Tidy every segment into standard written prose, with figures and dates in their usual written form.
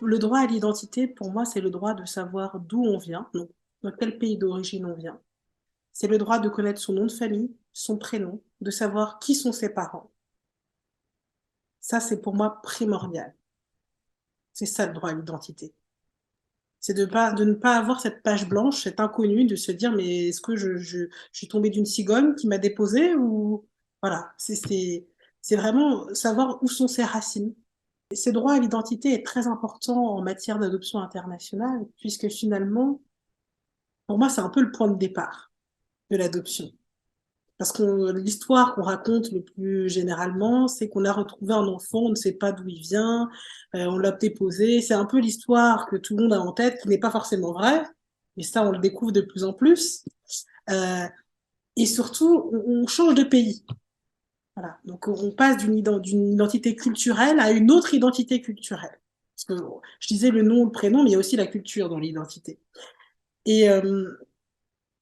Le droit à l'identité, pour moi, c'est le droit de savoir d'où on vient, donc dans quel pays d'origine on vient. C'est le droit de connaître son nom de famille, son prénom, de savoir qui sont ses parents. Ça, c'est pour moi primordial. C'est ça le droit à l'identité. C'est de ne pas avoir cette page blanche, cet inconnu, de se dire, mais est-ce que je suis tombée d'une cigogne qui m'a déposée ou... Voilà, c'est vraiment savoir où sont ses racines. Ce droit à l'identité est très important en matière d'adoption internationale, puisque finalement, pour moi, c'est un peu le point de départ de l'adoption. Parce que l'histoire qu'on raconte le plus généralement, c'est qu'on a retrouvé un enfant, on ne sait pas d'où il vient, on l'a déposé. C'est un peu l'histoire que tout le monde a en tête, qui n'est pas forcément vraie, mais ça, on le découvre de plus en plus. Euh, et surtout, on change de pays. Voilà. Donc, on passe d'une identité culturelle à une autre identité culturelle. Parce que je disais le nom, le prénom, mais il y a aussi la culture dans l'identité. Et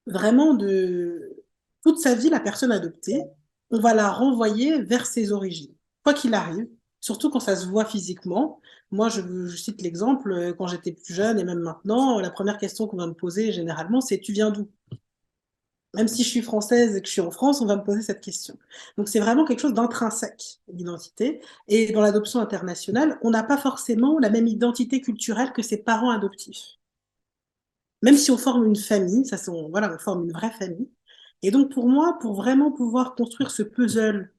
vraiment, de toute sa vie, la personne adoptée, on va la renvoyer vers ses origines, quoi qu'il arrive, surtout quand ça se voit physiquement. Moi, je cite l'exemple, quand j'étais plus jeune et même maintenant, la première question qu'on va me poser généralement, c'est tu viens d'où? Même si je suis française et que je suis en France, on va me poser cette question. Donc c'est vraiment quelque chose d'intrinsèque, l'identité. Et dans l'adoption internationale, on n'a pas forcément la même identité culturelle que ses parents adoptifs. Même si on forme une famille, voilà, on forme une vraie famille. Et donc pour moi, pour vraiment pouvoir construire ce puzzle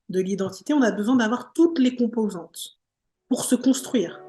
de l'identité, on a besoin d'avoir toutes les composantes pour se construire.